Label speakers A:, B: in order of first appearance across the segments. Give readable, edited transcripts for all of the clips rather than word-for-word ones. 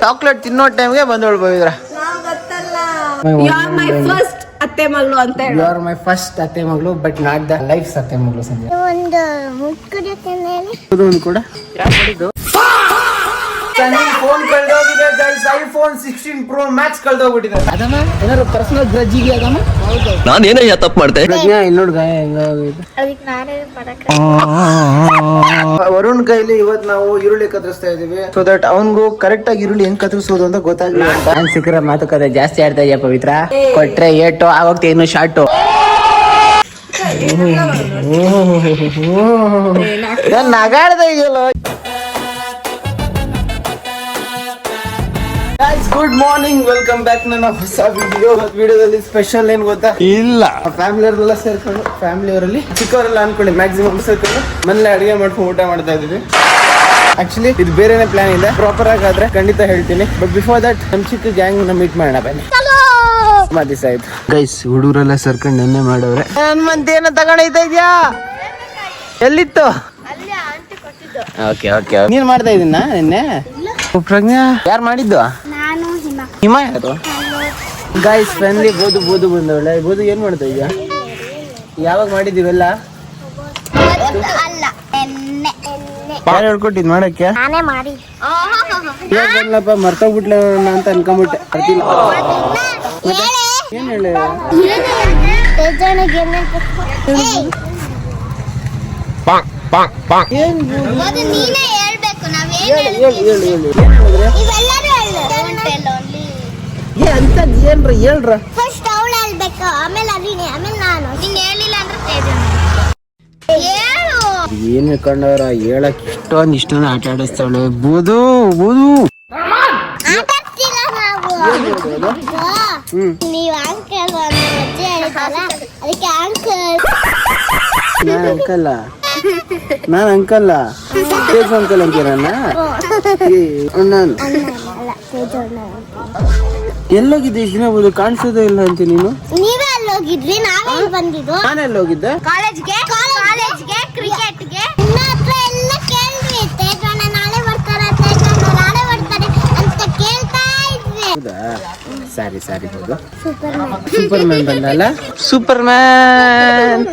A: Chocolate ತಿನ್ನೋ ಟೈಮ್ಗೆ ಬಂದೋಳು ಪವಿತ್ರ.
B: ಅತ್ತೆ ಮಗಳು ಅಂತ ಹೇಳಿ.
A: ಯು ಆರ್ ಮೈ ಫಸ್ಟ್ ಅತ್ತೆ ಮಗಳು ಬಟ್ ನಾಟ್ ದ ಲೈಫ್ ಅತ್ತೆ ಮಗಳು. ಸಂಜೆ ಒಂದು ಕೂಡ ಯಾರು ಮಾಡಿದ್ದು? ಫೋನ್ ಕಳ್ದೋಗಿದೆ ಗೈಸ್. ಐಫೋನ್ 16 Pro Max ಕಳ್ದೋಗ್ಬಿಟ್ಟಿದೆ. ಅದಮ್ಮ ಏನಾದ್ರು ಪರ್ಸನಲ್ ಗ್ರಜ್ಜಿಗೆ ಅದಮ್ಮ.
C: ನಾನು ಏನಯ್ಯ ತಪ್ಪು ಮಾಡ್ದೆ?
A: ಪ್ರಜ್ಞಾ ಇಲ್ಲಿ ನೋಡು ಗಾಯ ಹೆಂಗಾಗಿದೆ.
B: ಅದಕ್ಕೆ ನಾನೇ
A: ವರುಣ್ ಕೈಲಿ ಇವತ್ತು ನಾವು ಈರುಳ್ಳಿ ಕತ್ತರಿಸ್ತಾ ಇದೀವಿ. ಸೊ ದಟ್ ಅವನ್ಗೂ ಕರೆಕ್ಟ್ ಆಗಿ ಈರುಳ್ಳಿ ಹೆಂಗ್ ಕತ್ತರಿಸೋದು ಅಂತ ಗೊತ್ತಾಗ್ಲಿಲ್ಲ ಅಂತ. ನಾನ್ ಸಿಕ್ಕರ ಮಾತುಕತೆ ಜಾಸ್ತಿ ಆಡ್ತಾ ಇದೆಯಾ ಪವಿತ್ರ. ಕೊಟ್ರೆ ಏಟು ಆಗೋಗ್ತಿ ಇನ್ನು ಶಾರ್ಟು. ನಗಾಡ್ದ ಇದೆಯಲ್ಲ. ಗುಡ್ ಮಾರ್ನಿಂಗ್, ವೆಲ್ಕಮ್ ಬ್ಯಾಕ್ ನನ್ನ ಹೊಸ ವಿಡಿಯೋದಲ್ಲಿ ಸ್ಪೆಷಲ್ ಏನ್ ಗೊತ್ತಾ? ಇಲ್ಲ, ಫ್ಯಾಮಿಲಿ ಅವರೆಲ್ಲ ಸೇರ್ಕೊಂಡು, ಫ್ಯಾಮಿಲಿ ಅವರಲ್ಲಿ ಚಿಕ್ಕವರೆಲ್ಲ ಅನ್ಕೊಳ್ಳಿ, ಮ್ಯಾಕ್ಸಿಮಮ್ ಸೇರ್ಕೊಂಡು ಮನೇಲಿ ಅಡಿಗೆ ಮಾಡ್ಕೊಂಡು ಊಟ ಮಾಡ್ತಾ ಇದೀವಿ. ಆಕ್ಚುಲಿ ಇದು ಬೇರೆನೆ ಪ್ಲಾನ್ ಇದೆ. ಪ್ರಾಪರ್ ಆಗಾದ್ರೆ ಖಂಡಿತ ಹೇಳ್ತೀನಿ. ಬಟ್ ಬಿಫೋರ್ ದಟ್ ನಮ್ ಚಿಕ್ಕ ಗ್ಯಾಂಗ್ ನ ಮೀಟ್ ಮಾಡೋಣ ಬನ್ನಿ. ದಿವಸ ಆಯ್ತು ಗೈಸ್, ಹುಡುಗರೆಲ್ಲ ಸೇರ್ಕೊಂಡು ನೆನ್ನೆ ಮಾಡವ್ರೆ. ಏನೋ ತಗೊಂಡೈತಾ ಇದ್ಯಾ? ಎಲ್ಲಿತ್ತು? ಓಕೆ ಓಕೆ, ನೀನ್ ಮಾಡ್ತಾ ಇದೀನ ನಿನ್ನೆ? ಪ್ರಜ್ಞಾ ಯಾರು ಮಾಡಿದ್ದು? ಹಿಮ ಯಾರು? ಗೈಸ್ ಫ್ಯಾಮಿಲಿ ಬೋದು ಬೋದು ಬಂದವಳೆ. ಬೋದು ಏನ್ ಮಾಡ್ತಾ ಇದೀಯ? ಯಾವಾಗ ಮಾಡಿದೀವೆಲ್ಲ? ಯಾರು ಹೇಳ್ಕೊಟ್ಟಿದ್ ಮಾಡಕ್ಕೆ? ಬಂದ್ಲಪ್ಪ, ಮರ್ತೋಗ್ಬಿಟ್ಲ ಅಂತ ಅನ್ಕೊಂಬಿಟ್ಟೆ. ಏನ್ ಹೇಳಿ? ಹೇಳ್ರ
D: ಫಸ್ಟ್ ಅವಳು ಹೇಳ್ಬೇಕು, ಆಮೇಲೆ ಅದಿನಿ, ಆಮೇಲೆ ನಾನು. ನೀನ್ ಹೇಳಿಲ್ಲ ಅಂದ್ರೆ ಹೇಳು.
A: ಏನ್ ಕಂಡವ್ರ ಹೇಳಕ್ ಇಷ್ಟೊಂದು ಆಟ ಆಡಿಸ್ತಾವಳೆ. ಬೋದು ಬೋದು
D: ಆಟಾಡ್ತಿಲ್ಲ ನಾವು. ನೀವು ಅಂಕಲ್ ಅಜ್ಜಿ ಹೇಳಿದಲ್ಲ, ಅದಕ್ಕೆ ಅಂಕಲ್.
A: ನಾನು ಅಂಕಲ್ಲ, ತೇಜು ಅಂಕಲ್ ಅಂತೀರ? ನಾನು ಎಲ್ಲೋಗಿದ್ದೆ ಇಷ್ಟು ದಿನ? ಬೋದು ಕಾಣಿಸೋದೇ ಇಲ್ಲ ಅಂತ ನೀನು.
D: ನೀವೇ ಅಲ್ಲೋಗಿದ್ರಿ, ನಾವೇ ಬಂದಿದ್ದು.
A: ನಾನೆಲ್ಲ ಹೋಗಿದ್ದೆ?
D: ಕಾಲೇಜ್ಗೆ, ಕ್ರಿಕೆಟ್ಗೆ. ನಿಮ್ಮ ಹತ್ರ ಎಲ್ಲ ಕೇಳಿದ್ವಿ, ತೇಜಣ್ಣ ನಾಳೆ ಬರ್ತಾರೆ, ತೇಜಣ್ಣ ನಾಳೆ ಬರ್ತಾರೆ ಅಂತ ಕೇಳ್ತಾ ಇದ್ವಿ.
A: ಹೌದಾ? Sorry sorry. ಬೋದು
D: ಸೂಪರ್
A: ಮ್ಯಾನ್ ಬಂದಲ್ಲ? ಸೂಪರ್ ಮ್ಯಾನ್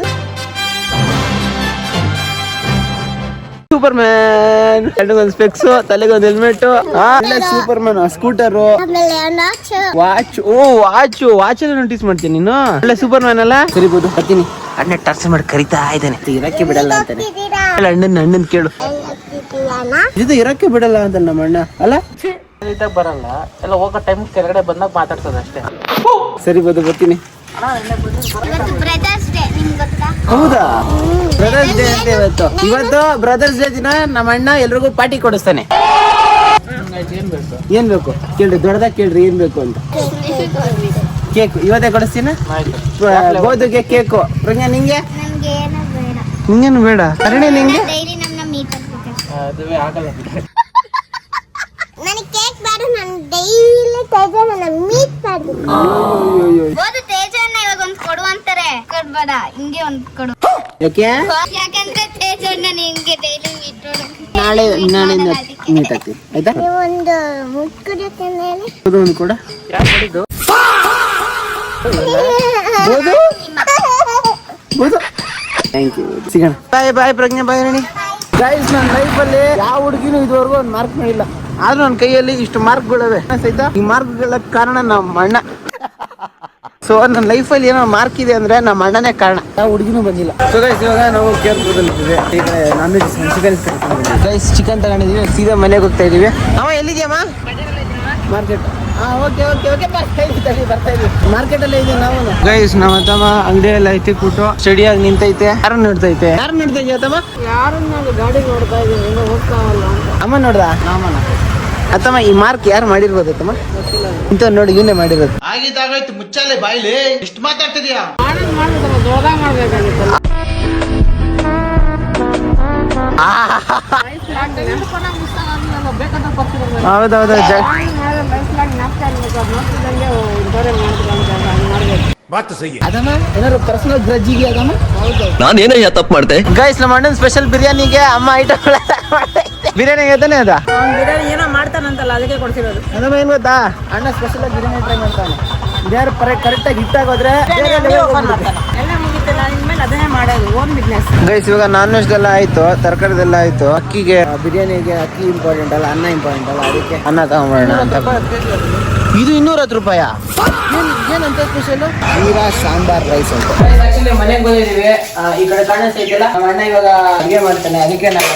A: ಕಣ್ಣಿಗೊಂದು ಸ್ಪೆಕ್ಸ್, ತಲೆಗೊಂದು helmet. Superman. Scooter, watch ಎಲ್ಲ ನೋಟಿಸ್ ಮಾಡ್ತೀನಿ ನೀನು. ಒಳ್ಳೆ ಸೂಪರ್ ಮ್ಯಾನ್ ಅಲ್ಲ? ಸರಿ ಬೋದು, ಬರ್ತೀನಿ. ಅಣ್ಣ ಟರ್ಸ್ ಮಾಡಿ ಕರಿತಾ ಇದ್ದಾನೆ, ಇರಕ್ಕೆ ಬಿಡಲ್ಲ ಅಂತಾನೆ. ಅಣ್ಣನ್ ಕೇಳು, ಇದು ಇರಕ್ಕೆ ಬಿಡಲ್ಲ ಅಂತ ನಮ್ಮ ಅಣ್ಣ ಅಲ್ಲ? ಬರಲ್ಲ ಎಲ್ಲ, ಹೋಗೋ ಟೈಮ್ ಕೆಳಗಡೆ ಬಂದಾಗ ಮಾತಾಡ್ತದ ಅಷ್ಟೇ. ಸರಿ ಬೋದು, ಬರ್ತೀನಿ.
D: ಬ್ರದರ್ಸ್ ಡೇ, ನಿಮ್ಗೆ ಗೊತ್ತಾ?
A: ಹೌದಾ? ಬ್ರದರ್ಸ್ ಡೇ ಅಂತ ಇವತ್ತು ಬ್ರದರ್ಸ್ ಡೇ ದಿನ ನಮ್ಮ ಅಣ್ಣ ಎಲ್ರಿಗೂ ಪಾರ್ಟಿ ಕೊಡಿಸ್ತಾನೆ. ಏನ್ ಬೇಕು ಕೇಳ್ರಿ, ದೊಡ್ಡದಾಗ ಕೇಳ್ರಿ ಏನ್ ಬೇಕು ಅಂತ. ಕೇಕ್ ಇವತ್ತೇ ಕೊಡಿಸ್ತೀನ. ಬೋದುಗೆ ಕೇಕು. ಪ್ರಜ್ಞಾ ನಿಂಗೆ? ನಿಂಗೇನು ಬೇಡ? ಅರಣೆ ನಿಂಗೆ? ಅದುವೇ ಆಗಲ್ಲ.
D: ನನಗೆ ಕೇಕ್ ಬೇಡ, ನಾನು ಡೈಲಿ ತೇಜಣ್ಣ ಮೀಟ್ ಮಾಡ್ತೀನಿ. ಬೋದು ತೇಜಣ್ಣ ಇವಾಗ ಒಂದು ಕೊಡು ಅಂತಾರೆ, ಕೊಡ್ಬೇಡ, ಹಿಂಗೆ ಒಂದು ಕೊಡು. ಯಾಕಂದ್ರೆ ತೇಜಣ್ಣ ನಿನ್ಗೆ ಡೈಲಿ ಮೀಟ್
A: ನಾಳೆ ಮೀಟ್ ಆಗ್ತೀವಿ ಆಯ್ತಾ?
D: ಒಂದು ಮುಟ್ಕೊಡಕ್ಕೆ ಮೇಲೆ
A: ಒಂದು ಕೂಡ ಯಾರು ಮಾಡಿದ್ದು? Thank you. ಸಿಗೋಣ. ಬಾಯ್ ಬಾಯ್ ಪ್ರಜ್ಞಾ, ಬಾಯ್ ರಾಣಿ. ಗೈಸ್, ನನ್ನ ಲೈಫಲ್ಲಿ ಯಾವ ಹುಡುಗಿನೂ ಇದುವರೆಗೂ ಒಂದು ಮಾರ್ಕ್ ಮಾಡಿಲ್ಲ. ಆದ್ರೂ ನನ್ನ ಕೈಯಲ್ಲಿ ಇಷ್ಟು ಮಾರ್ಕ್ಗಳಿವೆ ಸಹಿತ. ಈ ಮಾರ್ಕ್ಗಳ ಕಾರಣ ನಮ್ಮ ಅಣ್ಣ. ಸೊ ನನ್ನ ಲೈಫಲ್ಲಿ ಏನೋ ಮಾರ್ಕ್ ಇದೆ ಅಂದ್ರೆ ನಮ್ಮ ಅಣ್ಣನೇ ಕಾರಣ. ಯಾವ ಹುಡುಗಿನೂ ಬಂದಿಲ್ಲ. ಸೊ ಗೈಸ್, ಇವಾಗ ನಾವು ಕೇರ್ಪುರದಲ್ಲಿದ್ದೀವಿ. ಈಗ non veg chicken guys, chicken ತಗೊಂಡಿದ್ದೀವಿ. ಸೀದಾ ಮನೆಗೆ ಹೋಗ್ತಾ ಇದೀವಿ. ಅಮ್ಮ ಎಲ್ಲಿದ್ಯಮ್ಮ? ಮಾರ್ಕೆಟ್. ಓಕೆ ಓಕೆ ಓಕೆ, ಬರ್ತಾ ಇದೀವಿ. ಮಾರ್ಕೆಟ್ ಅಲ್ಲೇ ಇದೀವಿ ನಾವು. ಗೈಸ್, ನಮ್ಮ ತಮ್ಮ ಅಂಗಡಿಯಲ್ಲಿ ಐತಿ ಕೂಟು ಸ್ಟಡಿಯಾಗಿ ನಿಂತೈತೆ. ಯಾರು ನೋಡ್ತೈತೆ? ಯಾರು ನೋಡ್ತಾ ಇದೆಯಾ ತಮ್ಮ? ಗಾಡಿ ನೋಡ್ತಾ ಇದೀವಿ, ಹೋಗ್ತಾವಲ್ಲ ಅಂತ. ಅಮ್ಮ ನೋಡ್ದ? ಅತ್ತಮ್ಮ, ಈ ಮಾರ್ಕ್ ಯಾರು ಮಾಡಿರ್ಬೋದು ತಮ್ಮ? ಇಂತ ನೋಡಿ, ಇವನೇ ಮಾಡಿರೋದು. ಆಗಿದ್ದಾಗಾಯ್ತು, ಮುಚ್ಚಾಲೆ ಬಾಯ್ಲಿ. ಎಷ್ಟು ಮಾತಾಡ್ತಿದ್ಯಾ? ಹೌದೌದು. ಅದಮ್ಮ ಏನಾದ್ರು ಪರ್ಸನಲ್ ಗ್ರಜ್ಜಿಗೆ ಅದಮ್ಮ.
C: ನಾನು ಏನಯ್ಯ ತಪ್ಪು ಮಾಡ್ದೆ?
A: ಗೈಸ್, ನಮ್ಮ ಅಣ್ಣನ ಸ್ಪೆಷಲ್ ಬಿರಿಯಾನಿಗೆ ಅಮ್ಮ ಐಟಮ್ ಬಿರಿಯಾನಿ ಆಗೈತಾನೆ ಅದ
B: ಬಿರಿಯಾನಿ ಏನೋ ಮಾಡ್ತಾನಂತಲ್ಲ ಅದಕ್ಕೆ ಕೊಡ್ಸಿರೋದು.
A: ಅದಮ್ಮ ಏನ್ ಗೊತ್ತಾ, ಅಣ್ಣ ಸ್ಪೆಷಲ್ ಆಗಿ ಬಿರಿಯಾನಿ ಟ್ರೈ ಮಾಡ್ತಾನೆ. ಇದ್ಯಾರು ಕರೆಕ್ಟಾಗಿ ಹಿಟ್ಟಾಗೋದ್ರೆ
B: ಎಲ್ಲ ಮುಗಿತು, ನಾನು ಇನ್ಮೇಲೆ ಅದನ್ನೇ ಮಾಡೋದು, ಓನ್ ಬಿಸ್ನೆಸ್.
A: ಗೈಸ್ ಇವಾಗ ನಾನ್ ವೆಜ್ ಎಲ್ಲ ಆಯ್ತು, ತರಕಾರಿದೆಲ್ಲ ಆಯ್ತು. ಅಕ್ಕಿಗೆ ಬಿರಿಯಾನಿಗೆ ಅಕ್ಕಿ ಇಂಪಾರ್ಟೆಂಟ್ ಅಲ್ಲ, ಅನ್ನ ಇಂಪಾರ್ಟೆಂಟ್ ಅಲ್ಲ, ಅದಕ್ಕೆ ಅನ್ನ ತಗೊಂಬೋಣ ಅಂತ. ಇದು 210 ರೂಪಾಯ. ಏನಂತ ಸ್ಪೆಷಲ್? ಜೀರಾ ಸಾಂಬಾರ್ ರೈಸ್ ಅಂತ. ಆಕ್ಚುಲಿ ಮನೆಗೆ ಬಂದಿದ್ದೀವಿ. ಈ ಕಡೆ ಕಾಣಿಸ್ತೈತಿಲ್ಲ, ನಮ್ಮ ಅಣ್ಣ ಇವಾಗ ಅಡುಗೆ ಮಾಡ್ತಾನೆ, ಅದಕ್ಕೆ ನಾನು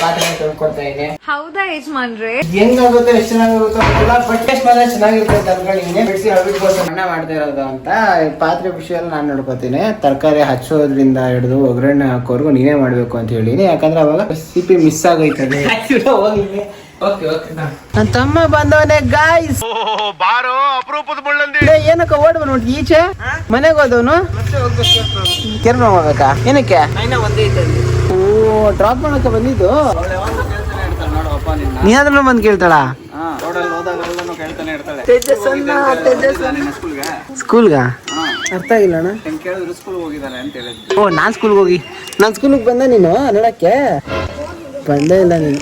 A: ಪಾತ್ರೆ ತೊಳ್ಕೊಡ್ತಾ ಇದ್ದೀನಿ.
B: ಹೌದಾ ಯಜಮಾನ್ರೆ?
A: ಹೆಂಗಾಗುತ್ತೆ, ಎಷ್ಟು ಚೆನ್ನಾಗಿರುತ್ತೆ ಗೊತ್ತಿಲ್ಲ, ಬಟ್ ಟೇಸ್ಟ್ ಮಾತ್ರ ಚೆನ್ನಾಗಿರುತ್ತೆ ಅಂತ ಅನ್ಕೊಂಡಿದ್ದೀನಿ. ಬಿಡಿಸಿ ಅಭಿಗೋಸ್ಕರ ಅಣ್ಣ ಮಾಡ್ತಾ ಇರೋದು ಅಂತ. ಪಾತ್ರೆ ವಿಷಯ ನಾನು ನೋಡ್ಕೋತೀನಿ. ತರಕಾರಿ ಹಚ್ಚೋದ್ರಿಂದ ಹಿಡಿದು ಒಗ್ಗರಣೆ ಹಾಕೋರ್ಗು ನೀನೇ ಮಾಡ್ಬೇಕು ಅಂತ ಹೇಳಿನಿ, ಯಾಕಂದ್ರೆ ಅವಾಗ ರೆಸಿಪಿ ಮಿಸ್ ಆಗೈತದೆ. ನನ್ನ ತಮ್ಮ ಬಂದವನೇ ಗಾಯ್ಸ್.
E: ಬಾರೋ ಅಪರೂಪದ ಮುಳ್ಳಂದಿ.
A: ಏನಕ್ಕ ಓಡ್ಬ ನೋಡಿ ಈಚೆ ಮನೆಗೆ ಹೋದವನು ಕೆರ್ಮ ಹೋಗ್ಬೇಕಾ? ಏನಕ್ಕೆ? ಓ, ಡ್ರಾಪ್ ಮಾಡಕ್ಕೆ ಬಂದಿದ್ದು. ನೀ ಆದ್ರೂ ಬಂದು ಕೇಳ್ತಾಳ ಸ್ಕೂಲ್ಗ? ಅರ್ಥ ಆಗಿಲ್ಲ ಅಣ್ಣ. ಓ, ನಾನ್ ಸ್ಕೂಲ್ಗೆ ಹೋಗಿ ನಾನ್ ಸ್ಕೂಲ್ಗೆ ಬಂದ ನೀನು ನೋಡಕ್ಕೆ ಬಂದೇ ಇಲ್ಲ ನೀನು.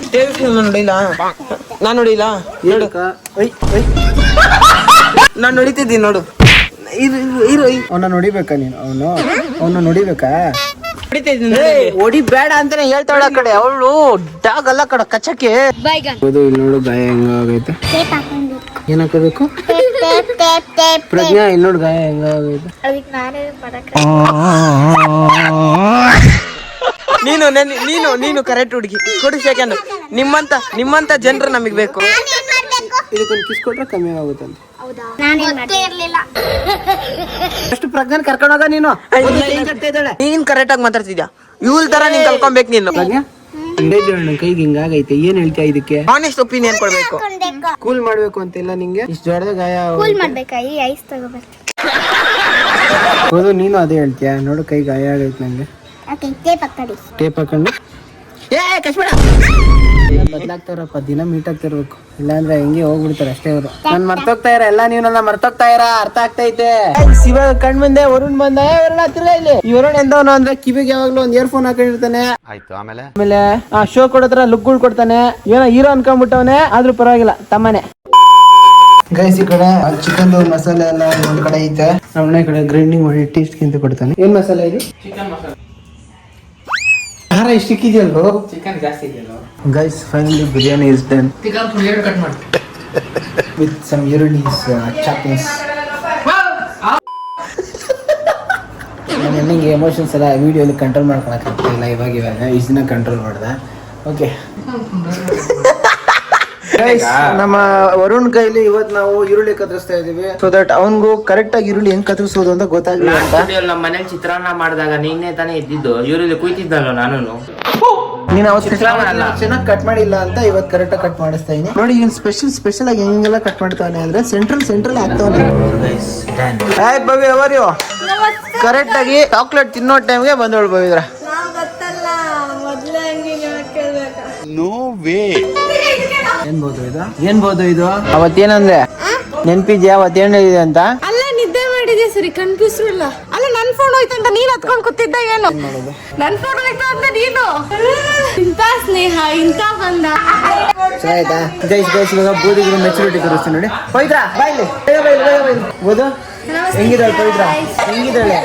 A: ನೋಡಿಲ್ಲ ನಾನು ನೋಡಿಲ್ಲ. ನಾನು ನೋಡಿತಿದ್ದೀನಿ ನೋಡು. ಅವನ್ನ ನೋಡಿಬೇಕಾ ನೀನು? ಅವನ್ನ ನೋಡಿಬೇಕಾ? ಹೊಡಿಬೇಡ ಅಂತಾನೆ ಹೇಳ್ತಾಳ ಕಡೆ ಅವಳು. ಡಾಗ್ ಅಲ್ಲ ಕಡೆ ಕಚ್ಚಕ್ಕೆ. ಹೌದು, ಇಲ್ಲಿ ನೋಡು ಗಾಯ ಹೆಂಗಾಗೈತೆ. ಏನ್ ಹಾಕೋಬೇಕು ಪ್ರಜ್ಞಾ? ಇಲ್ಲಿ ನೋಡು ಗಾಯ ಹೆಂಗಾಗೈತೆ. ನೀನು ಕರೆಕ್ಟ್ ಹುಡುಗಿ ಕೊಡಿ. ಸೆಕೆಂಡ್ ನಿಮ್ಮಂತ ಜನರು ನಮಗ್ ಬೇಕು. ಇದಕ್ಕೊಂದು ಕಿಸ್ ಕೊಟ್ರೆ ಕಮ್ಮಿ ಆಗುತ್ತಂತೆ. ಅಷ್ಟು ಪ್ರಜ್ಞಾನ್ ಕರ್ಕೊಂಡೋಗ ನೀನು. ನೀನ್ ಕರೆಕ್ಟ್ ಆಗಿ ಮಾತಾಡ್ತಿದ್ಯಾ, ಇವಳ ತರ ನೀನ್ ಕಲ್ಕೊಬೇಕು ನೀನು. ಪ್ರಜ್ಞಾ ಕೈಗೆ ಹಿಂಗಾಗೈತೆ, ಏನ್ ಹೇಳ್ತೀಯ ಇದಕ್ಕೆ? ಆನೆಸ್ಟ್ ಒಪಿನಿಯನ್ ಕೊಡ್ಬೇಕು. ಕೂಲ್ ಮಾಡ್ಬೇಕು ಅಂತಿಲ್ಲ ನಿಂಗೆ? ಇಷ್ಟು ದೊಡ್ಡದ ಗಾಯ ಹೌದು, ನೀನು ಅದೇ ಹೇಳ್ತೀಯ. ನೋಡು ಕೈ ಗಾಯ ಆಗೈತೆ ನಂಗೆ. ಟೇಪ್ ಹಾಕೊಂಡು ಬದ್ಲಾಗ್ತಾರಪ್ಪ, ದಿನ ಮೀಟ್ ಆಗ್ತಿರ್ಬೇಕು, ಇಲ್ಲಾಂದ್ರೆ ಹೆಂಗೆ ಹೋಗ್ಬಿಡ್ತಾರೆ ಅಷ್ಟೇ ಅವರು. ನಾನ್ ಮರ್ತೋಗ್ತಾ ಇರ ಎಲ್ಲ, ನೀವು ನನ್ನ ಮರ್ತೋಗ್ತಾ ಇರ. ಅರ್ಥ ಆಗ್ತೈತೆ. ಇವಾಗ ಕಣ್ ಮುಂದೆ ವರುಣ್ ಬಂದ. ವರುಣ ತಿರ್ಗಾ ಇಲ್ಲಿ. ಈ ವರುಣ್ ಎಂದವನು ಅಂದ್ರೆ ಕಿವಿಗೆ ಯಾವಾಗ್ಲೂ ಒಂದ್ ಇಯರ್ಫೋನ್ ಹಾಕೊಂಡಿರ್ತಾನೆ.
E: ಆಯ್ತು, ಆಮೇಲೆ
A: ಆ ಶೋ ಕೊಡೋದ್ರ ಲುಕ್ಗಳು ಕೊಡ್ತಾನೆ. ಏನೋ ಹೀರೋ ಅನ್ಕೊಂಡ್ಬಿಟ್ಟವನೆ, ಆದ್ರೂ ಪರವಾಗಿಲ್ಲ ತಮ್ಮನೆ. ಗೈಸ್ ಈ ಕಡೆ ಚಿಕನ್ ಮಸಾಲೆ ಎಲ್ಲ ಒಂದ್ ಕಡೆ ಐತೆ. ನಮ್ಮ ಕಡೆ ಗ್ರೈಂಡಿಂಗ್ ಮಾಡಿ ಟೇಸ್ಟ್ ಗಿಂತ ಕೊಡ್ತಾನೆ. ಏನ್ ಮಸಾಲೆ ಇದು? ಚಿಕನ್ ಮಸಾಲೆ. ಖಾರ ಇಷ್ಟು ಇಕ್ಕಿದೆಯಲ್ವ? ಚಿಕನ್ ಜಾಸ್ತಿ ಇದೆಯಲ್ವ? Guys finally biryani is done with some ಈರುಳ್ಳಿಸ್ ಚಾಪಿಂಗ್ಸ್. ನನಗೆ ಎಮೋಷನ್ಸ್ ಎಲ್ಲ ವಿಡಿಯೋಲಿ ಕಂಟ್ರೋಲ್ ಮಾಡ್ಕೊಳಕ್ಕಾಗ್ತಿಲ್ಲ. ಇವಾಗ ಇಷ್ಟು ದಿನ ಕಂಟ್ರೋಲ್ ಮಾಡ್ದೆ. ಓಕೆ ನಮ್ಮ ವರುಣ್ ಕೈಲಿ ಇವತ್ತು ನಾವು ಈರುಳ್ಳಿ ಕತ್ತರಿಸ್ತಾ ಇದೀವಿ, ಸೊ ದಟ್ ಅವನ್ಗೂ ಕರೆಕ್ಟ್ ಆಗಿ ಈರುಳ್ಳಿ ಹೆಂಗ್ ಕತ್ತರಿಸೋದು ಅಂತ ಗೊತ್ತಾಗ್ಲಿಲ್ಲ ಅಂತ.
F: ನಮ್ಮ ಮನೇಲಿ ಚಿತ್ರಾನ್ನ ಮಾಡಿದಾಗ ನೀನೇ ತಾನೇ ಇದ್ದಿದ್ದು, ಈರುಳ್ಳಿ ಕುಯ್ತಿದ್ದಲ್ಲ ನಾನು.
A: ನೀನು ಅವತ್ತು ಚೆನ್ನಾಗಿ ಕಟ್ ಮಾಡಿಲ್ಲ ಅಂತ ಇವತ್ತು ಕರೆಕ್ಟ್ ಆಗಿ ಕಟ್ ಮಾಡಿಸ್ತಾ ಇದೀನಿ. ನೋಡಿ ಈಗ ಸ್ಪೆಷಲ್ ಆಗಿ ಹೆಂಗೆಲ್ಲ ಕಟ್ ಮಾಡ್ತಾನೆ ಅಂದ್ರೆ ಸೆಂಟ್ರಲ್ ಆಗ್ತಾವನೆ. Hi Bavi, how are you? Correct ಆಗಿ ಚಾಕ್ಲೇಟ್ ತಿನ್ನೋ ಟೈಮ್ಗೆ ಬಂದೋಳು ಬವಿದ್ರ.
E: No way.
A: ಏನ್ಬೋದು ಇದು? ಅವತ್ತೇನಂದ್ರೆ ನೆನ್ಪಿದ್ಯಾ ಅವತ್ತೇನ್ ಹೇಳಿದೆ ಅಂತ?
B: ಅಲ್ಲ ನಿದ್ದೆ ಮಾಡಿದೆ ಸರಿ, ಕನ್ಫ್ಯೂಸ್ ಇಲ್ಲ. ಅಲ್ಲ ನನ್ ಫೋನ್ ಹೋಯ್ತಂತ ನೀನ್ ಹತ್ಕೊಂಡ್ ಕೂತಿದ್ದ ಏನು? ನನ್ ಫೋನ್ ಹೋಯ್ತು ಅಂತ ನೀನು. ಇಂತ ಸ್ನೇಹ ಇಂತ ಬಂದ.
A: ಆಯ್ತಾ ಗೈಸ್ ಇವಾಗ ಬೂದಿಗೆ ಮೆಚುರಿಟಿ ತೋರಿಸ್ತೀನಿ ನೋಡಿ. ಪವಿತ್ರ ಬಾಯ್ಲಿ ಬೋದು ಹೆಂಗಿದ್ದಾಳೆ? ಪವಿತ್ರ ಹೆಂಗಿದ್ದಾಳೆ?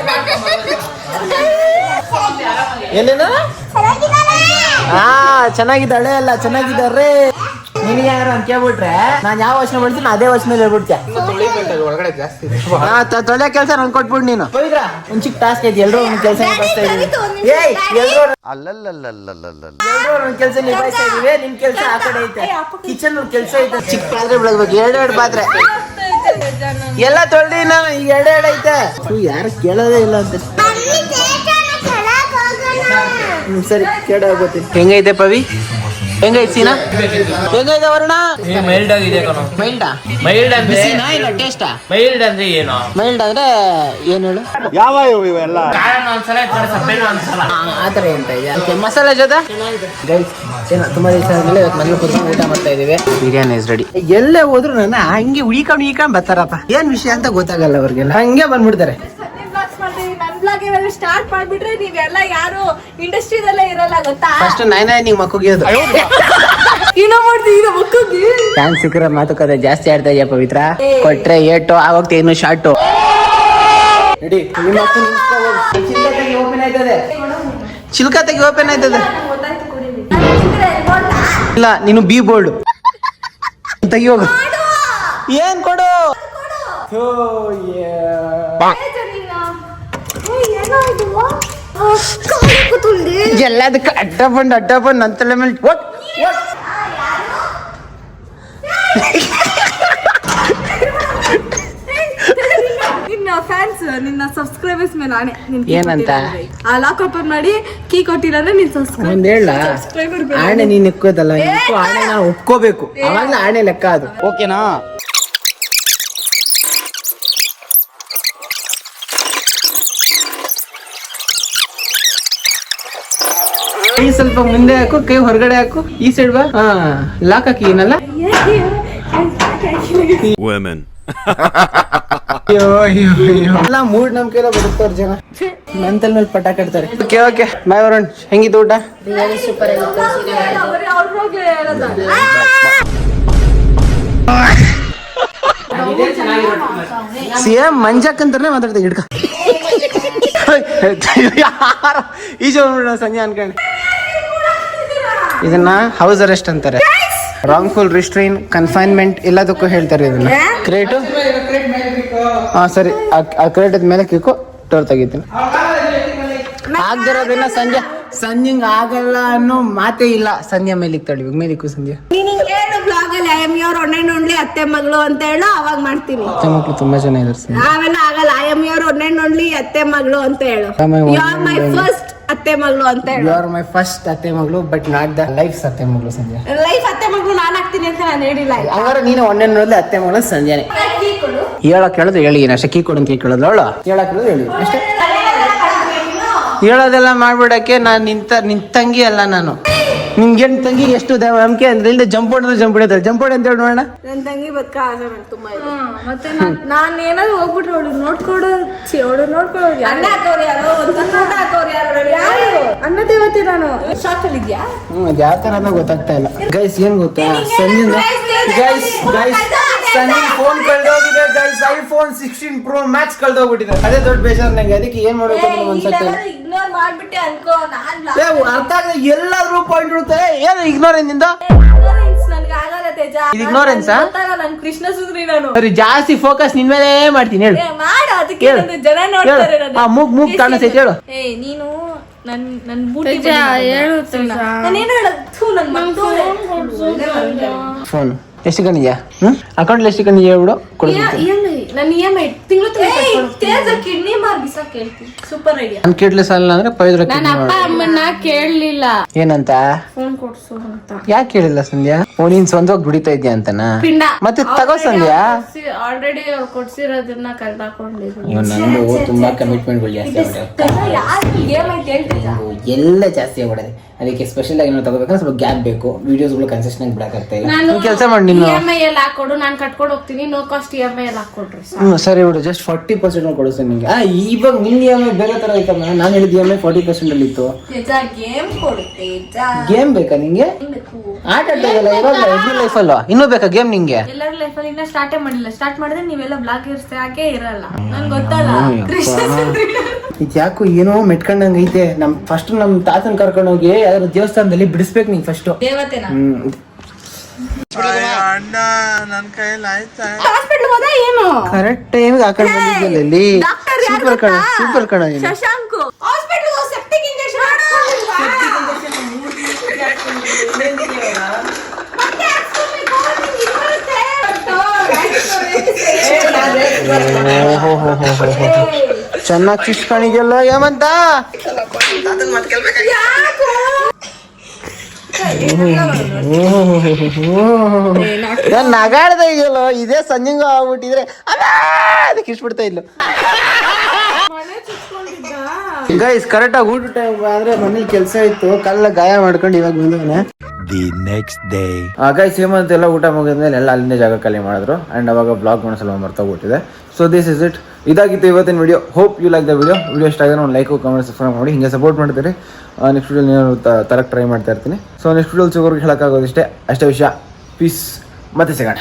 A: ಏನೇನು? ಚೆನ್ನಾಗಿದ್ದಾಳೆ ಅಲ್ಲ, ಚೆನ್ನಾಗಿದ್ದಾರೆ. ನಿನಗೆ ಯಾರು ಅಂತ ಕೇಳ್ಬಿಟ್ರೆ ನಾನ್ ಯಾವ ವಚನ ಮಾಡ್ತೀನಿ ಅದೇ ವಚನ ಹೇಳ್ಬಿಡ್ತೀಯ. ತೊಳೆ ಕೆಲಸ ನನ್ ಕೊಟ್ಬಿಡ್ ನೀನು. ಪವಿತ್ರ ಒಂದ್ ಚಿಕ್ಕ ಟಾಸ್ಕ್ ಐತಿ, ಎಲ್ರು ಒಂದ್ ಕೆಲಸ ನಿಭಾಯಿಸ್ತಾ ಇದೀವಿ. ಎಲ್ರು ಒಂದ್ ಕೆಲಸ ನಿಭಾಯಿಸ್ತಾ ಇದೀವಿ. ನಿನ್ ಕೆಲಸ ಆ ಕಡೆ ಐತೆ, ಕಿಚನ್ ಕೆಲಸ ಐತೆ. ಚಿಕ್ಕ ಪಾತ್ರೆ ಬೆಳಗ್ಬೇಕು, ಎರಡು ಪಾತ್ರೆ ಎಲ್ಲ ತೊಳ್ದಿ ನಾನು. ಈಗ ಎರಡು ಐತೆ, ಯಾರು ಕೇಳೋದೇ ಇಲ್ಲ ಅಂತ. ಸರಿ ಕೇಳೋಗ್ಬೋದು. ಹೆಂಗೈತೆ ಪವಿ? ಹೆಂಗೈತೆ ಸೀನಾ? ಹೆಂಗೈತೆ ವರ್ಣ?
F: ಮೈಲ್ಡ್ ಆಗಿದೆ ಕಣೋ. ಮೈಲ್ಡ್ ಅಂದ್ರೆ
A: ಸೀನಾ ಇಲ್ಲ ಟೇಸ್ಟಾ?
F: ಮೈಲ್ಡ್ ಅಂದ್ರೆ ಏನು?
A: ಮೈಲ್ಡ್ ಅಂದ್ರೆ ಏನ್ ಹೇಳು?
E: ಯಾವ ಇವೆಲ್ಲ
F: ಕಾರಣ ಒಂದ್ಸಲ ಸಪ್ಪೆನೂ ಒಂದ್ಸಲ
A: ಆತರ ಎಂತ ಇದೆ ಮಸಾಲೆ ಜೊತೆ. ಗೈಸ್ ತುಂಬಾ ದಿವಸ ಆದ್ಮೇಲೆ ಇವತ್ತು ಮನೇಲಿ ಕೂತ್ಕೊಂಡು ಊಟ ಮಾಡ್ತಾ ಇದೀವಿ. Biryani is ready. ಎಲ್ಲೇ ಹೋದ್ರು ನನ್ನ ಹಂಗೆ ಉಳಿಕೊಂಡು ಬರ್ತಾರಪ್ಪ. ಏನ್ ವಿಷಯ ಅಂತ ಗೊತ್ತಾಗಲ್ಲ ಅವ್ರಿಗೆಲ್ಲ, ಹಂಗೆ ಬಂದ್ಬಿಡ್ತಾರೆ.
B: ಮಾಡ್ತೀವಿ. ನನ್ ಬ್ಲಾಗ್ ಇವಾಗ ಸ್ಟಾರ್ಟ್ ಮಾಡ್ಬಿಟ್ರೆ ನೀವೆಲ್ಲ ಯಾರು ಇಂಡಸ್ಟ್ರಿದಲ್ಲೇ ಇರಲ್ಲ ಗೊತ್ತಾ.
A: ಫಸ್ಟ್ ನಾನೇ ನಿಂಗೆ ಮಕ್ಕಳಿಗೆ
B: ಏನೋ ಮಾಡ್ತೀವಿ ಇದು ಮಕ್ಕಳಿಗೆ.
A: ಚಾನ್ಸ್ ಸಿಕ್ಕರೆ ಮಾತುಕತೆ ಜಾಸ್ತಿ ಆಡ್ತಾ ಇದೆಯಾ ಪವಿತ್ರ. ಕೊಟ್ರೆ ಏಟು ಆಗೋಗ್ತಾ ಇನ್ನು ಶಾರ್ಟು. ರೆಡಿ ನಿಮ್ಮ ಚಿಲ್ಕತೆಗೆ ಓಪನ್ ಆಯ್ತದೆ. ಚಿಲ್ಕತೆಗೆ ಓಪನ್ ಆಯ್ತದೆ.
B: ಗೊತ್ತಾಯ್ತು ಕುಡೀರಿ.
A: ಇಲ್ಲ ನೀನು ಬಿ ಬೋರ್ಡ್ ತೆಗಿಯೋಗ. ಏನ್ ಕೊಡು. ಎಲ್ಲದಕ್ಕೆ ಅಡ್ಡ ಬಂದು ನನ್ನ ತಲೆ ಮೇಲೆ
B: ನಿನ್ನ ಫ್ಯಾನ್ಸ್ ನಿನ್ನ ಸಬ್ಸ್ಕ್ರೈಬರ್ಸ್ ಮೇಲೆ ಆಣೆ.
A: ಏನಂತ
B: ಆ ಲಾಕ್ ಓಪನ್ ಮಾಡಿ ಕೀ ಕೊಟ್ಟಿಲ್ಲ ಅಂದ್ರೆ ನಿನ್
A: ಒಂದ್ ಹೇಳ
B: ಸಬ್ಸ್ಕ್ರೈಬರ್
A: ಆಣೆ ನೀನ್ ಇಕ್ಕೋದಲ್ಲ. ಆಣೆ ನಾವು ಒಪ್ಕೋಬೇಕು. ಅವಾಗ್ಲೇ ಆಣೆ ಲೆಕ್ಕ ಅದು. ಓಕೆನಾ. ಕೈ ಸ್ವಲ್ಪ ಮುಂದೆ ಹಾಕು, ಕೈ ಹೊರಗಡೆ ಹಾಕು. ಈ ಸೈಡ್ ಬಾ. ಹಾ ಲಾಕ್ ಹಾಕಿ ಏನಲ್ಲ. ಎಲ್ಲ ಮೂಡ್ ನಂಬಿಕೆ ಎಲ್ಲ ಬದುಕ್ತಾರ ಜನ. ಮೆಂತಲ್ ಮೇಲೆ ಪಟಾಕ ಇಡ್ತಾರೆ. Okay okay bye Varun. ಹೆಂಗಿತ್ತು ಊಟ? ಸಿಎಂ ಮಂಜಕ್ಕಂತಾನೆ ಮಾತಾಡ್ತಾ ಹಿಡ್ಕ. ಯಾರ ಈಜ ಸಂಜೆ ಅನ್ಕೊಂಡೆ. ಇದನ್ನ ಹೌಸ್ ಅರೆಸ್ಟ್ ಅಂತಾರೆ. ರಾಂಗ್ಫುಲ್ ರಿಸ್ಟ್ರೈನ್ ಕನ್ಫೈನ್ಮೆಂಟ್ ಎಲ್ಲದಕ್ಕೂ ಹೇಳ್ತಾರೆ ಇದನ್ನ. ಕ್ರೇಟು ಹಾ ಸರಿ. ಆ ಕ್ರೇಟ್ ಮೇಲೆ ಕಿಕ್ಕು ಡೋರ್ ತೆಗಿತೀನಿ. ಆಗ್ದಿರೋದನ್ನ ಸಂಜೆಂಗ್ ಆಗಲ್ಲ ಅನ್ನೋ ಮಾತೇ ಇಲ್ಲ. ಸಂಜೆ ಮೇಲೆ ಇಕ್ತಾಳೆ. ಮೇಲಿಕ್ಕು ಸಂಜೆ
B: ಏನು ಬ್ಲಾಗ್ ಅಲ್ಲಿ I M your one and only ಅತ್ತೆ ಮಗಳು ಅಂತ ಹೇಳು. ಅವಾಗ ಮಾಡ್ತೀನಿ.
A: ಅತ್ತೆ ಮಕ್ಳು ತುಂಬಾ ಜನ ಇದ್ದಾರೆ.
B: ಅವೆಲ್ಲ ಆಗಲ್ಲ. I M your one and only ಅತ್ತೆ ಮಗಳು ಅಂತ ಹೇಳು. ಯು ಆರ್ ಮೈ ಫಸ್ಟ್ ಅತ್ತೆ ಮಗಳು ಅಂತ ಹೇಳು.
A: ಯು ಆರ್ ಮೈ ಫಸ್ಟ್ ಅತ್ತೆ ಮಗಳು ಬಟ್ ನಾಟ್ ದ ಲೈಫ್ ಅತ್ತೆ ಮಗಳು ಸಂಜೆ.
B: ಲೈಫ್ ಅತ್ತೆ ಮಗಳು ನಾನ್ ಆಗ್ತೀನಿ ಅಂತ ನಾನು ಹೇಳಿಲ್ಲ.
A: ಹಂಗಾರೆ ನೀನು ಒನ್ನೆ ನೋಡ್ಲಿ ಅತ್ತೆ ಮಗಳು ಸಂಜೆನೆ. ಹೇಳಕ್ ಹೇಳೋದು ಹೇಳಿ ಅಷ್ಟೇ. ಕೀ ಕೊಡು ಅಂತ ಕೇಳೋದು ಅವಳು. ಹೇಳಕ್ ಹೇಳೋದು ಹೇಳಿ ಅಷ್ಟೇ. ಹೇಳೋದೆಲ್ಲ ಮಾಡ್ಬಿಡಕ್ಕೆ ನಾನು ನಿನ್ ತಂಗಿ ಅಲ್ಲ ನಾನು. ನಿನ್ಗೆ ತಂಗಿ ಎಷ್ಟು ನಂಬಿಕೆ ಅಂದ್ರೆ ಇಲ್ಲಿ ಜಂಪ್ ಹೊಡೆದ್ರೆ ಜಂಪ್ ಹೊಡಿತಾರೆ. ಜಂಪ್ ಹೊಡೆ ಅಂತ ಹೇಳಿ ನೋಡೋಣ.
B: ನನ್ನ ತಂಗಿ ಬದುಕ ಆಸೆ ನಂಗೆ ತುಂಬಾ ಇದೆ. ಮತ್ತೆ ನಾನು ಏನಾದ್ರು ಹೋಗ್ಬಿಟ್ರೆ ಅವಳು ನೋಡ್ಕೊಡೋ ಅನ್ನ ಹಾಕೋರು ಯಾರು ಒಂದು ಊಟ ಹಾಕೋರು ಯಾರು ಅನ್ನ ದೇವತೆ. ನಾನು ಶಾಕ್ ಅಲ್ಲಿ ಇದ್ಯಾ?
A: ಅದು ಯಾವ ತರ ಅಂತ ಗೊತ್ತಾಗ್ತಾ ಇಲ್ಲ. ಗೈಸ್ ಏನ್ ಗೊತ್ತಾ ಸಂಜೆ ಗೈಸ್ ಸಂಜೆ ಫೋನ್ ಕಳ್ದೋಗಿದೆ ಗೈಸ್. ಐಫೋನ್ 16 Pro Max ಕಳ್ದೋಗ್ಬಿಟ್ಟಿದೆ. ಅದೇ ದೊಡ್ಡ ಬೇಜಾರ್ ನಂಗೆ. ಅದಕ್ಕೆ ಏನ್ ಮಾಡ್ಬೇಕು ಅಂತ ಅನ್ಸುತ್ತೆ.
B: ಇಗ್ನೋರ್ ಮಾಡ್ಬಿಟ್ಟೆ ಅನ್ಕೋ.
A: ಅರ್ಥ ಆಗದೆ ಎಲ್ಲಾದ್ರೂ ಪಾಯಿಂಟ್ ಇರುತ್ತೆ. ಏನು ಇಗ್ನೋರೆನ್ಸ್ ನಿಂದ?
B: ನನ್ಗೆ ಆಗಲ್ಲ ತೇಜ.
A: ಇಗ್ನೋರೆನ್ಸ್
B: ನಾನು ಕೃಷ್ಣ ಸುಂದ್ರಿ. ನಾನು
A: ಸರಿ ಜಾಸ್ತಿ ಫೋಕಸ್ ನಿನ್ ಮೇಲೆ ಮಾಡ್ತೀನಿ. ಹೇಳು
B: ಮಾಡು. ಅದಕ್ಕೆ ಜನ ನೋಡ್ತಾರೆ.
A: ಮೂಗ್ ಕಾಣಿಸ್ತೈತೆ ಹೇಳು.
B: ನೀನು ನನ್ ಬೂಟಿ ನಾನೇನು ಹೇಳೋದು. ನನ್
A: ಫೋನ್ ಎಷ್ಟು ಕಣ್ಣಿದ್ಯಾ? ಅಕೌಂಟ್ ಎಷ್ಟು ಕಣ್ಣಿದ್ಯಾ ಹೇಳ್ಬಿಡು ಕೊಡ್ತೀನಿ.
B: ನನ್ನ EMI ತಿಂಗಳು ಕಿಡ್ನಿ ಮಾರ್ ಬಿಸಾಕ್ ಹೇಳ್ತೀನಿ. Super idea.
A: ನನ್ ಕಿಡ್ಲಿ ಸಾಲ ಅಂದ್ರೆ ಪೈದ್ರ.
B: ನನ್ನ ಅಪ್ಪ ಅಮ್ಮನ್ನ ಕೇಳಲಿಲ್ಲ
A: ಏನಂತ.
B: ಫೋನ್ ಕೊಡ್ಸು ಅಂತ.
A: ಯಾಕೆ ಕೇಳಿಲ್ಲ ಸಂಧ್ಯಾ? ನೀನ್ ಸ್ವಂತವಾಗಿ ದುಡಿತಾ ಇದ್ಯಾ ಅಂತನ. ಮತ್ತೆ ತಗೋ ಸಂಧ್ಯಾ.
B: ಆಲ್ರೆಡಿ ಅವ್ರು ಕೊಡ್ಸಿರೋದನ್ನ ಕಲ್ತಾಕೊಂಡಿದ್ರು.
A: ನಂದು ತುಂಬಾ ಕಮಿಟ್ಮೆಂಟ್ಗಳು ಜಾಸ್ತಿ ಎಲ್ಲ ಜಾಸ್ತಿ ಆಗ್ಬಿಡದೆ. ಅದಕ್ಕೆ ಸ್ಪೆಷಲ್ ಆಗಿ ನಾವು ತಗೋಬೇಕಂದ್ರೆ ಸ್ವಲ್ಪ ಗ್ಯಾಪ್ ಬೇಕು. ವಿಡಿಯೋಸ್ಗಳು ಕನ್ಸಿಸ್ಟೆಂಟ್ ಆಗಿ ಬಿಡಕ್ಕಾಗ್ತಾ ಇಲ್ಲ. ಕೆಲಸ ಮಾಡಿ ನೀನು
B: EMI ಎಲ್ಲ ಹಾಕೊಡು. ನಾನು ಕಟ್ಕೊಂಡು ಹೋಗ್ತೀನಿ. ನೋ ಕಾಸ್ಟ್ EMI ಎಲ್ಲ ಹಾಕೊಡ್ರಿ.
A: ಸರಿ ಬಿಡು. ಜಸ್ಟ್ 40% ಕೊಡಿಸ್ತೀನಿ ನಿಂಗೆ. ಇವಾಗ ನಿನ್ EMI ಬೇರೆ ತರ ಐತಮ್ಮ. ನಾನು ಹೇಳಿದ EMI 40% ಅಲ್ಲಿ ಇತ್ತು.
B: ಗೇಮ್ ಕೊಡುತ್ತೆ.
A: ಗೇಮ್ ಬೇಕಾ ನಿಂಗೆ? ಆಟ ಆಡೋದಲ್ಲ ಇವಾಗ ಎವ್ರಿ ಲೈಫ್ ಅಲ್ವಾ? ಇನ್ನೂ ಬೇಕಾ ಗೇಮ್ ನಿಂಗೆ?
B: ಎಲ್ಲರ ಲೈಫಲ್ಲಿ ಇನ್ನ ಸ್ಟಾರ್ಟೇ ಮಾಡಿಲ್ಲ. ಸ್ಟಾರ್ಟ್ ಮಾಡಿದ್ರೆ ನೀವೆಲ್ಲ ಬ್ಲಾಗ್ ಇರ್ಸಕ್ಕೆ ಇರಲ್ಲ. ನನ್ಗೆ ಗೊತ್ತಲ್ಲ.
A: ಇದ್ಯಾಕೋ ಏನೋ ಮೆಟ್ಕೊಂಡಂಗ ಐತೆ. ಫಸ್ಟ್ ನಮ್ ತಾತನ್ ಕರ್ಕೊಂಡು ಹೋಗಿ ಯಾವ್ದಾದ್ರು ದೇವಸ್ಥಾನದಲ್ಲಿ ಬಿಡಿಸ್ಬೇಕು ನೀನ್ ಫಸ್ಟ್.
B: ದೇವತೆನ
E: ಅಣ್ಣ ನನ್ ಕೈಯಲ್ಲಿ ಆಯ್ತಾ?
B: ಹಾಸ್ಪಿಟಲ್ ಹೋದ ಏನು?
A: ಕರೆಕ್ಟ್ ಟೈಮ್ ಹಾಕೊಂಡ್ ಬಂದಿದ್ದಲ್ಲ ಇಲ್ಲಿ. ಸೂಪರ್ ಕಣ ಸೂಪರ್ ಕಣ.
B: ಶಶಾಂಕ್ ಹಾಸ್ಪಿಟಲ್ ಹೋಗಿ ಸೆಪ್ಟಿಕ್ ಇಂಜೆಕ್ಷನ್
A: ಚೆನ್ನಾಗಿ ಕಿಸ್ಕೊಂಡಿದ್ಯಲ್ಲ ಹೇಮಂತ. ನಗಾಡ್ದ ಇದೆಯಲ್ಲ ಇದೇ ಸಂಜಂಗ ಆಗ್ಬಿಟ್ಟಿದ್ರೆ ಅದಕ್ಕೆ ಇಷ್ಬಿಡ್ತಾ ಇಲ್ಲ. ಗೈಸ್ ಕರೆಕ್ಟ್ ಆಗಿ ಊಟ ಟೈಮ್ ಅಂದ್ರೆ ಮನೇಲಿ ಕೆಲಸ ಇತ್ತು. ಕಲ್ಲ ಗಾಯ ಮಾಡ್ಕೊಂಡು ಇವಾಗ ಬಂದವನೆ.
G: the next day.
A: Guys Hemant ಎಲ್ಲ ಊಟ ಮುಗಿದ್ಮೇಲೆ ಎಲ್ಲ ಅಲ್ಲಿಂದ ಜಾಗ ಖಾಲಿ ಮಾಡಿದ್ರು ಆ್ಯಂಡ್ ಅವಾಗ ಬ್ಲಾಗ್ ಮಾಡೋಸಲ ಮರ್ತೋಗ್ಬಿಟ್ಟಿದೆ. So this is it. ಇದಾಗಿತ್ತು ಇವತ್ತಿನ video. Hope you like the video ಇಷ್ಟ ಆಗಿದ್ರೆ ಒಂದು ಲೈಕು ಕಮೆಂಟ್ ಸಬ್ಸ್ಕ್ರೈಬ್ ಮಾಡಿ ಹಿಂಗೆ ಸಪೋರ್ಟ್ ಮಾಡ್ತೀರಿ. ನೆಕ್ಸ್ಟ್ ವಿಡಿಯೋ ನಾನು ತರಕ್ಕೆ ಟ್ರೈ ಮಾಡ್ತಾ ಇರ್ತೀನಿ. ಸೊ ನೆಕ್ಸ್ಟ್ ವಿಡಿಯೋ ಸಿಗೋರ್ಗೆ ಹೇಳೋಕ್ಕಾಗೋದಿಷ್ಟೇ, ಅಷ್ಟೇ ವಿಷಯ. ಪೀಸ್ ಮತ್ತೆ ಸಿಗೋಣ.